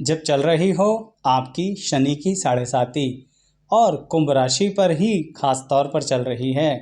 जब चल रही हो आपकी शनि की साढ़े साती और कुंभ राशि पर ही खास तौर पर चल रही है,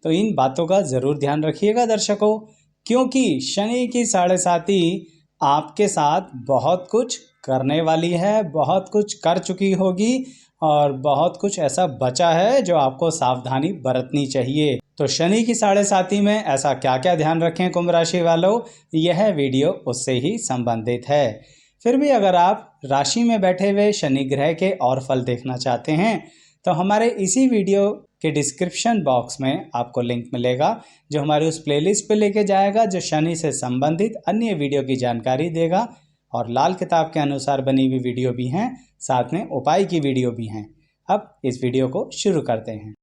तो इन बातों का ज़रूर ध्यान रखिएगा दर्शकों, क्योंकि शनि की साढ़े साती आपके साथ बहुत कुछ करने वाली है, बहुत कुछ कर चुकी होगी और बहुत कुछ ऐसा बचा है जो आपको सावधानी बरतनी चाहिए। तो शनि की साढ़े साती में ऐसा क्या क्या ध्यान रखें कुंभ राशि वालों, यह वीडियो उससे ही संबंधित है। फिर भी अगर आप राशि में बैठे हुए शनि ग्रह के और फल देखना चाहते हैं तो हमारे इसी वीडियो के डिस्क्रिप्शन बॉक्स में आपको लिंक मिलेगा जो हमारी उस प्लेलिस्ट पे लेके जाएगा जो शनि से संबंधित अन्य वीडियो की जानकारी देगा। और लाल किताब के अनुसार बनी हुई वीडियो भी हैं, साथ में उपाय की वीडियो भी हैं। अब इस वीडियो को शुरू करते हैं।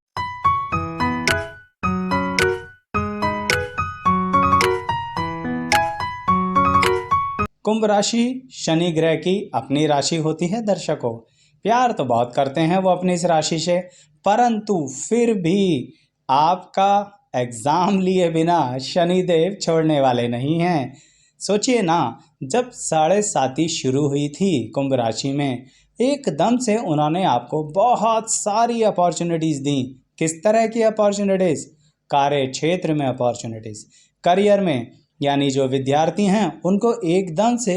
कुंभ राशि शनि ग्रह की अपनी राशि होती है दर्शकों। प्यार तो बहुत करते हैं वो अपनी इस राशि से, परंतु फिर भी आपका एग्जाम लिए बिना शनिदेव छोड़ने वाले नहीं हैं। सोचिए ना, जब साढ़े साती शुरू हुई थी कुंभ राशि में, एकदम से उन्होंने आपको बहुत सारी अपॉर्चुनिटीज दी। किस तरह की अपॉर्चुनिटीज? कार्य क्षेत्र में अपॉर्चुनिटीज, करियर में, यानी जो विद्यार्थी हैं उनको एकदम से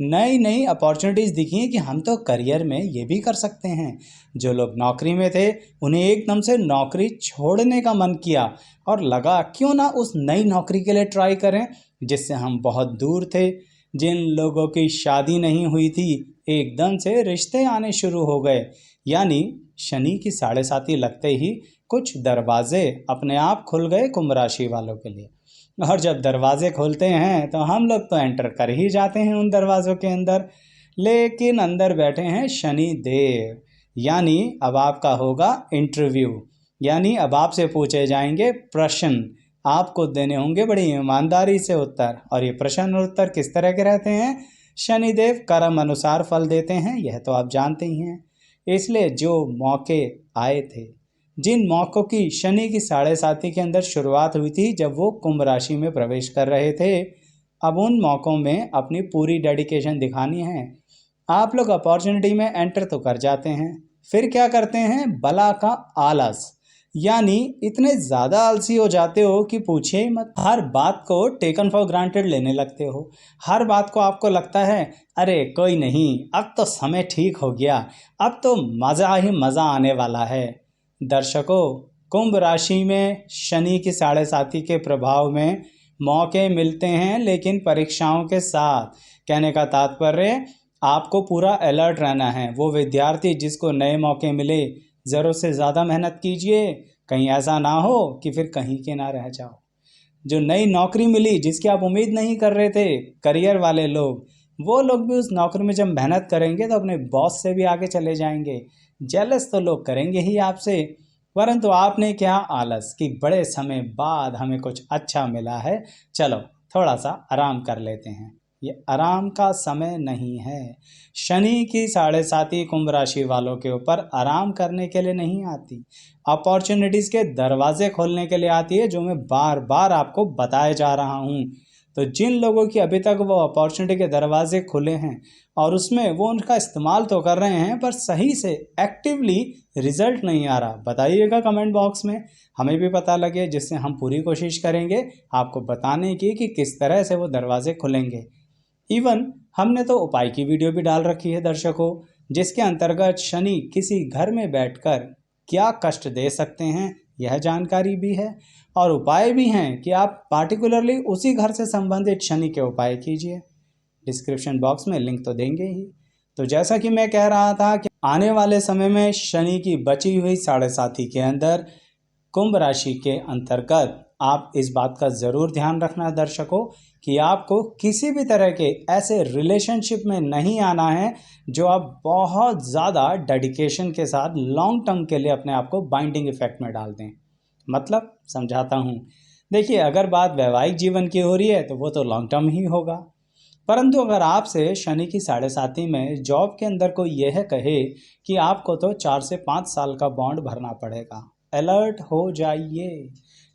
नई नई अपॉर्चुनिटीज़ दिखी कि हम तो करियर में ये भी कर सकते हैं। जो लोग नौकरी में थे उन्हें एकदम से नौकरी छोड़ने का मन किया और लगा क्यों ना उस नई नौकरी के लिए ट्राई करें जिससे हम बहुत दूर थे। जिन लोगों की शादी नहीं हुई थी एकदम से रिश्ते आने शुरू हो गए। यानी शनि की साढ़े साती लगते ही कुछ दरवाजे अपने आप खुल गए कुंभ राशि वालों के लिए। और जब दरवाजे खोलते हैं तो हम लोग तो एंटर कर ही जाते हैं उन दरवाज़ों के अंदर, लेकिन अंदर बैठे हैं शनि देव। यानी अब आपका होगा इंटरव्यू, यानी अब आपसे पूछे जाएंगे प्रश्न, आपको देने होंगे बड़ी ईमानदारी से उत्तर। और ये प्रश्न और उत्तर किस तरह के रहते हैं? शनिदेव कर्म अनुसार फल देते हैं, यह तो आप जानते ही हैं। इसलिए जो मौके आए थे, जिन मौक़ों की शनि की साढ़े साती के अंदर शुरुआत हुई थी जब वो कुंभ राशि में प्रवेश कर रहे थे, अब उन मौक़ों में अपनी पूरी डेडिकेशन दिखानी है। आप लोग अपॉर्चुनिटी में एंटर तो कर जाते हैं, फिर क्या करते हैं? बला का आलस, यानी इतने ज़्यादा आलसी हो जाते हो कि पूछिए ही मत। हर बात को टेकन फॉर ग्रांटेड लेने लगते हो। हर बात को आपको लगता है अरे कोई नहीं, अब तो समय ठीक हो गया, अब तो मज़ा ही मज़ा आने वाला है। दर्शकों, कुंभ राशि में शनि की साढ़े साती के प्रभाव में मौके मिलते हैं, लेकिन परीक्षाओं के साथ। कहने का तात्पर्य आपको पूरा अलर्ट रहना है। वो विद्यार्थी जिसको नए मौके मिले, ज़रूरत से ज़्यादा मेहनत कीजिए, कहीं ऐसा ना हो कि फिर कहीं के ना रह जाओ। जो नई नौकरी मिली जिसकी आप उम्मीद नहीं कर रहे थे, करियर वाले लोग, वो लोग भी उस नौकरी में जब मेहनत करेंगे तो अपने बॉस से भी आगे चले जाएंगे। जेलस तो लोग करेंगे ही आपसे, परंतु आपने क्या आलस कि बड़े समय बाद हमें कुछ अच्छा मिला है, चलो थोड़ा सा आराम कर लेते हैं। ये आराम का समय नहीं है। शनि की साढ़े साती कुंभ राशि वालों के ऊपर आराम करने के लिए नहीं आती, अपॉर्चुनिटीज़ के दरवाजे खोलने के लिए आती है, जो मैं बार बार आपको बताए जा रहा हूँ। तो जिन लोगों की अभी तक वो अपॉर्चुनिटी के दरवाजे खुले हैं और उसमें वो उनका इस्तेमाल तो कर रहे हैं पर सही से एक्टिवली रिजल्ट नहीं आ रहा, बताइएगा कमेंट बॉक्स में, हमें भी पता लगे, जिससे हम पूरी कोशिश करेंगे आपको बताने की कि किस तरह से वो दरवाजे खुलेंगे। इवन हमने तो उपाय की वीडियो भी डाल रखी है दर्शकों, जिसके अंतर्गत शनि किसी घर में बैठकर क्या कष्ट दे सकते हैं यह जानकारी भी है और उपाय भी हैं कि आप पार्टिकुलरली उसी घर से संबंधित शनि के उपाय कीजिए। डिस्क्रिप्शन बॉक्स में लिंक तो देंगे ही। तो जैसा कि मैं कह रहा था कि आने वाले समय में शनि की बची हुई साढ़े साती के अंदर कुंभ राशि के अंतर्गत आप इस बात का ज़रूर ध्यान रखना दर्शकों कि आपको किसी भी तरह के ऐसे रिलेशनशिप में नहीं आना है जो आप बहुत ज़्यादा डेडिकेशन के साथ लॉन्ग टर्म के लिए अपने आप को बाइंडिंग इफेक्ट में डाल दें। मतलब समझाता हूँ, देखिए अगर बात वैवाहिक जीवन की हो रही है तो वो तो लॉन्ग टर्म ही होगा, परंतु अगर आपसे शनि की साढ़े साती में जॉब के अंदर कोई यह कहे कि आपको तो 4 से 5 साल का बॉन्ड भरना पड़ेगा, अलर्ट हो जाइए।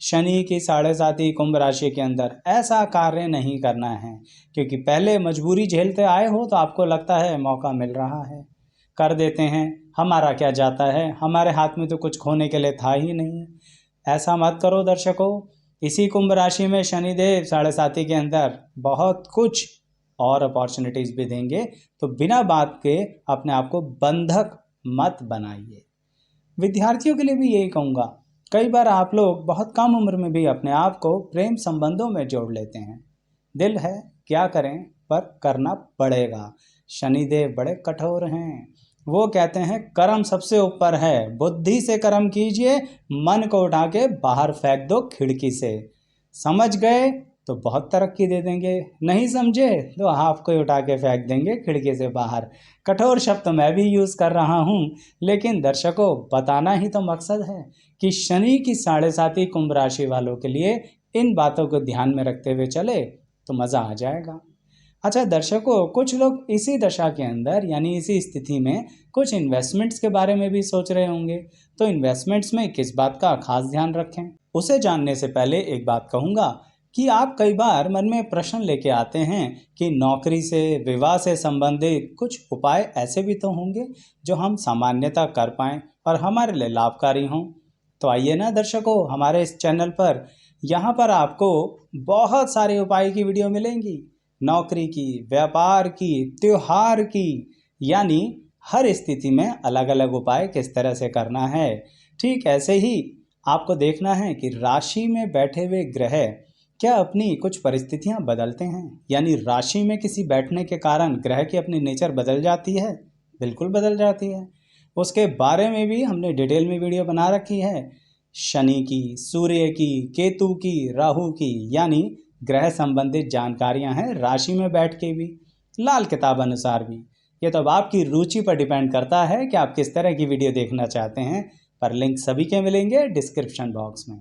शनि की 7.5 कुंभ राशि के अंदर ऐसा कार्य नहीं करना है, क्योंकि पहले मजबूरी झेलते आए हो तो आपको लगता है मौका मिल रहा है, कर देते हैं, हमारा क्या जाता है, हमारे हाथ में तो कुछ खोने के लिए था ही नहीं। ऐसा मत करो दर्शकों। इसी कुंभ राशि में शनिदेव 7.5 के अंदर बहुत कुछ और अपॉर्चुनिटीज़ भी देंगे, तो बिना बात के अपने आप को बंधक मत बनाइए। विद्यार्थियों के लिए भी यही कहूँगा, कई बार आप लोग बहुत कम उम्र में भी अपने आप को प्रेम संबंधों में जोड़ लेते हैं। दिल है, क्या करें, पर करना पड़ेगा। शनिदेव बड़े कठोर हैं। वो कहते हैं कर्म सबसे ऊपर है, बुद्धि से कर्म कीजिए, मन को उठा के बाहर फेंक दो खिड़की से। समझ गए तो बहुत तरक्की दे देंगे, नहीं समझे तो आपको ही उठा के फेंक देंगे खिड़की से बाहर। कठोर शब्द मैं भी यूज़ कर रहा हूँ, लेकिन दर्शकों बताना ही तो मकसद है कि शनि की 7.5 कुंभ राशि वालों के लिए इन बातों को ध्यान में रखते हुए चले तो मज़ा आ जाएगा। अच्छा दर्शकों, कुछ लोग इसी दशा के अंदर यानी इसी स्थिति में कुछ इन्वेस्टमेंट्स के बारे में भी सोच रहे होंगे, तो इन्वेस्टमेंट्स में किस बात का खास ध्यान रखें, उसे जानने से पहले एक बात कहूँगा कि आप कई बार मन में प्रश्न लेके आते हैं कि नौकरी से, विवाह से संबंधित कुछ उपाय ऐसे भी तो होंगे जो हम सामान्यतः कर पाएँ और हमारे लिए लाभकारी हों। तो आइए ना दर्शकों, हमारे इस चैनल पर यहाँ पर आपको बहुत सारे उपाय की वीडियो मिलेंगी, नौकरी की, व्यापार की, त्योहार की, यानी हर स्थिति में अलग अलग उपाय किस तरह से करना है। ठीक ऐसे ही आपको देखना है कि राशि में बैठे हुए ग्रह क्या अपनी कुछ परिस्थितियां बदलते हैं, यानी राशि में किसी बैठने के कारण ग्रह की अपनी नेचर बदल जाती है, बिल्कुल बदल जाती है। उसके बारे में भी हमने डिटेल में वीडियो बना रखी है। शनि की, सूर्य की, केतु की, राहु की, यानी ग्रह संबंधित जानकारियां हैं राशि में बैठ के भी, लाल किताब अनुसार भी। ये तो अब आपकी रुचि पर डिपेंड करता है कि आप किस तरह की वीडियो देखना चाहते हैं, पर लिंक सभी के मिलेंगे डिस्क्रिप्शन बॉक्स में।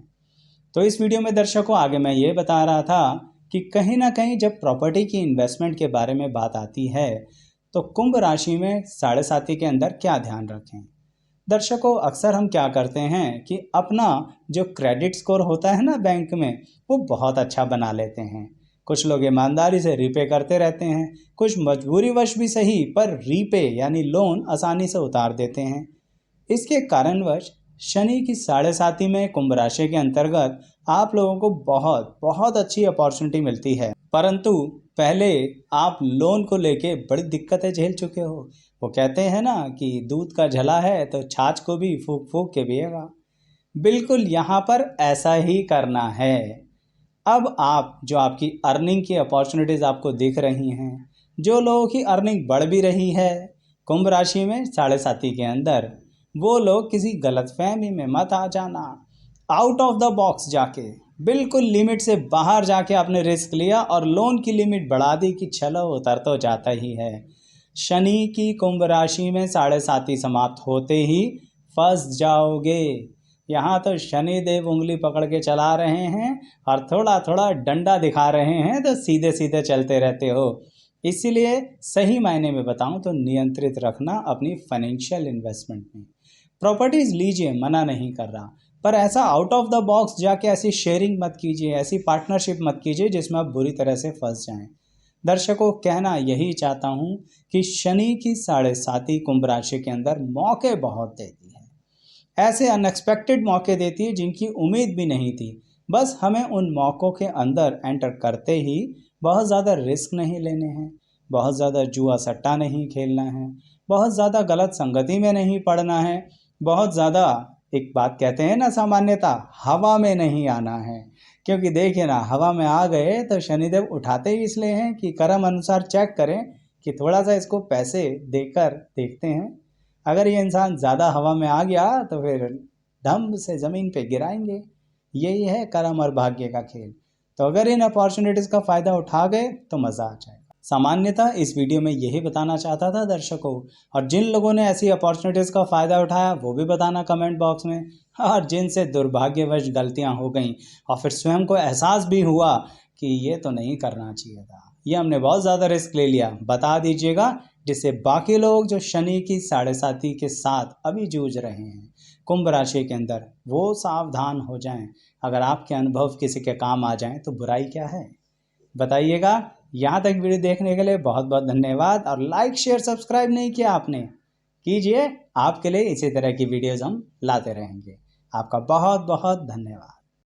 तो इस वीडियो में दर्शकों आगे मैं ये बता रहा था कि कहीं ना कहीं जब प्रॉपर्टी की इन्वेस्टमेंट के बारे में बात आती है तो कुंभ राशि में 7.5 के अंदर क्या ध्यान रखें। दर्शकों अक्सर हम क्या करते हैं कि अपना जो क्रेडिट स्कोर होता है ना बैंक में, वो बहुत अच्छा बना लेते हैं। कुछ लोग ईमानदारी से रीपे करते रहते हैं, कुछ मजबूरीवश भी सही पर रीपे यानी लोन आसानी से उतार देते हैं। इसके कारणवश शनि की 7.5 में कुंभ राशि के अंतर्गत आप लोगों को बहुत बहुत अच्छी अपॉर्चुनिटी मिलती है, परंतु पहले आप लोन को लेके बड़ी दिक्कतें झेल चुके हो। वो कहते हैं ना कि दूध का झला है तो छाछ को भी फूक फूक के पिएगा। बिल्कुल यहाँ पर ऐसा ही करना है। अब आप जो आपकी अर्निंग की अपॉर्चुनिटीज़ आपको दिख रही हैं, जो लोगों की अर्निंग बढ़ भी रही है कुंभ राशि में 7.5 के अंदर, वो लोग किसी गलतफहमी में मत आ जाना। आउट ऑफ द बॉक्स जाके, बिल्कुल लिमिट से बाहर जाके आपने रिस्क लिया और लोन की लिमिट बढ़ा दी कि चलो उतर तो जाता ही है। शनि की कुंभ राशि में 7.5 समाप्त होते ही फंस जाओगे। यहाँ तो शनि देव उंगली पकड़ के चला रहे हैं और थोड़ा थोड़ा डंडा दिखा रहे हैं, तो सीधे सीधे चलते रहते हो। इसीलिए सही मायने में बताऊं तो नियंत्रित रखना अपनी फाइनेंशियल इन्वेस्टमेंट में। प्रॉपर्टीज़ लीजिए, मना नहीं कर रहा, पर ऐसा आउट ऑफ द बॉक्स जाके ऐसी शेयरिंग मत कीजिए, ऐसी पार्टनरशिप मत कीजिए जिसमें आप बुरी तरह से फंस जाएं। दर्शकों कहना यही चाहता हूं कि शनि की 7.5 कुंभ राशि के अंदर मौके बहुत देती है, ऐसे अनएक्सपेक्टेड मौके देती है जिनकी उम्मीद भी नहीं थी। बस हमें उन मौक़ों के अंदर एंटर करते ही बहुत ज़्यादा रिस्क नहीं लेने हैं, बहुत ज़्यादा जुआ सट्टा नहीं खेलना है, बहुत ज़्यादा गलत संगति में नहीं पड़ना है, बहुत ज़्यादा एक बात कहते हैं ना सामान्यता, हवा में नहीं आना है। क्योंकि देखिए ना, हवा में आ गए तो शनिदेव उठाते ही इसलिए हैं कि कर्म अनुसार चेक करें कि थोड़ा सा इसको पैसे देकर देखते हैं। अगर ये इंसान ज़्यादा हवा में आ गया तो फिर धम से ज़मीन पे गिराएंगे। यही है कर्म और भाग्य का खेल। तो अगर इन अपॉर्चुनिटीज़ का फ़ायदा उठा गए तो मज़ा आ जाएगा। सामान्यतः इस वीडियो में यही बताना चाहता था दर्शकों, और जिन लोगों ने ऐसी अपॉर्चुनिटीज़ का फ़ायदा उठाया वो भी बताना कमेंट बॉक्स में, और जिनसे दुर्भाग्यवश गलतियां हो गई और फिर स्वयं को एहसास भी हुआ कि ये तो नहीं करना चाहिए था, ये हमने बहुत ज़्यादा रिस्क ले लिया, बता दीजिएगा, जिससे बाकी लोग जो शनि की 7.5 के साथ अभी जूझ रहे हैं, कुंभ राशि के अंदर, वो सावधान हो जाएं। अगर आपके अनुभव किसी के काम आ जाएं तो बुराई क्या है, बताइएगा। यहाँ तक वीडियो देखने के लिए बहुत बहुत धन्यवाद। और लाइक शेयर सब्सक्राइब नहीं किया आपने, कीजिए। आपके लिए इसी तरह की वीडियोज़ हम लाते रहेंगे। आपका बहुत बहुत धन्यवाद।